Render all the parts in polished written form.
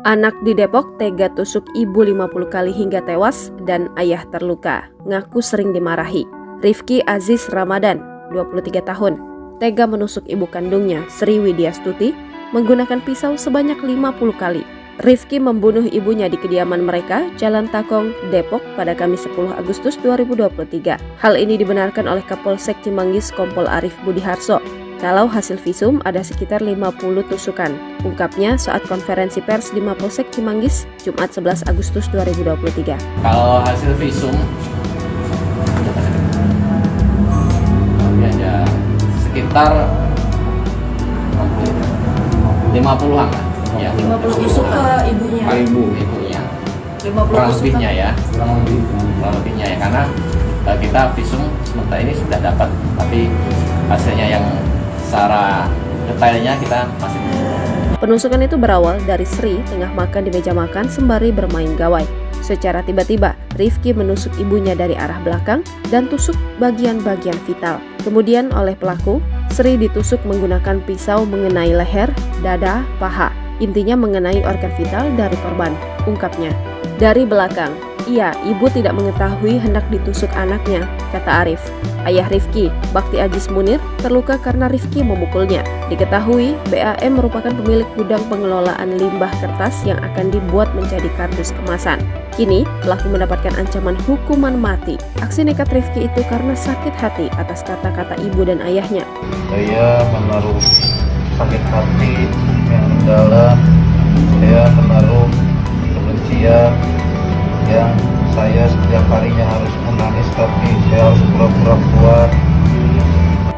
Anak di Depok tega tusuk ibu 50 kali hingga tewas dan ayah terluka, ngaku sering dimarahi. Rifki Aziz Ramadan, 23 tahun, tega menusuk ibu kandungnya, Sri Widyastuti, menggunakan pisau sebanyak 50 kali. Rifki membunuh ibunya di kediaman mereka, Jalan Takong, Depok pada Kamis 10 Agustus 2023. Hal ini dibenarkan oleh Kapolsek Cimanggis Kompol Arif Budiharso. Kalau hasil visum ada sekitar 50 tusukan, ungkapnya saat konferensi pers di Mapolsek Cimanggis, Jumat 11 Agustus 2023. Kalau hasil visum, ada sekitar 50-an lah. Ya. 50 tusuk ke ibunya. Ibunya. 50 Kurang tusuk lebihnya ya. Kurang lebihnya ya, karena kita visum sementara ini sudah dapat, tapi hasilnya yang secara detailnya kita masih. Penusukan itu berawal dari Sri tengah makan di meja makan sembari bermain gawai. Secara tiba-tiba, Rifki menusuk ibunya dari arah belakang dan tusuk bagian-bagian vital. Kemudian oleh pelaku, Sri ditusuk menggunakan pisau mengenai leher, dada, paha. Intinya mengenai organ vital dari korban, ungkapnya. Dari belakang, iya, ibu tidak mengetahui hendak ditusuk anaknya, kata Arif. Ayah Rifki, Bakti Aziz Munir, terluka karena Rifki memukulnya. Diketahui, BAM merupakan pemilik gudang pengelolaan limbah kertas yang akan dibuat menjadi kardus kemasan. Kini, pelaku mendapatkan ancaman hukuman mati. Aksi nekat Rifki itu karena sakit hati atas kata-kata ibu dan ayahnya. Saya menaruh sakit hati yang mendalam, saya menaruh kebencian yang saya setiap harinya harus menangis, tapi saya harus pura-pura kuat.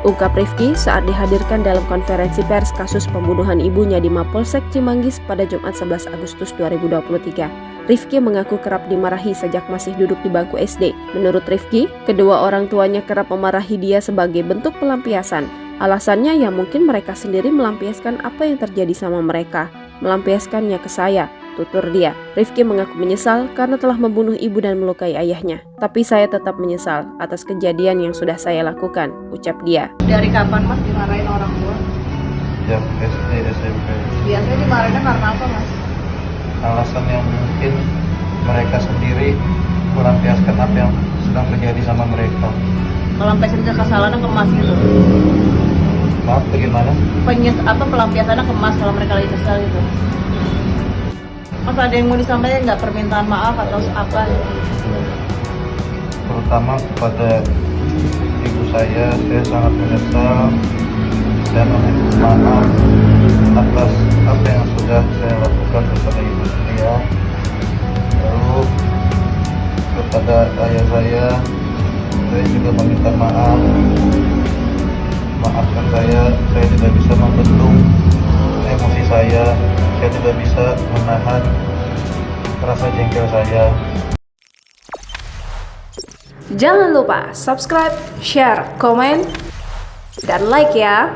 Ungkap Rifki saat dihadirkan dalam konferensi pers kasus pembunuhan ibunya di Mapolsek Cimanggis pada Jumat 11 Agustus 2023. Rifki mengaku kerap dimarahi sejak masih duduk di bangku SD. Menurut Rifki, kedua orang tuanya kerap memarahi dia sebagai bentuk pelampiasan. Alasannya ya mungkin mereka sendiri melampiaskan apa yang terjadi sama mereka, melampiaskannya ke saya, tutur dia. Rifki mengaku menyesal karena telah membunuh ibu dan melukai ayahnya. Tapi saya tetap menyesal atas kejadian yang sudah saya lakukan, ucap dia. Dari kapan Mas dimarahin orang tua? Sejak SD, SMP. Biasanya dimarahinnya karena apa Mas? Alasan yang mungkin mereka sendiri melampiaskan apa yang sedang terjadi sama mereka. Melampiaskan kekesalannya ke Mas gitu. Maaf, bagaimana? Pelampiasannya ke Mas kalau mereka lagi kesal gitu. Mas ada yang mau disampaikan nggak, permintaan maaf atau apa? Terutama kepada ibu saya sangat menyesal dan meminta maaf atas apa yang sudah saya lakukan kepada ibu saya. Lalu kepada ayah saya juga meminta maaf. Maafkan saya tidak bisa membendung emosi saya tidak bisa menahan rasa jengkel saya. Jangan lupa subscribe, share, komen, dan like ya.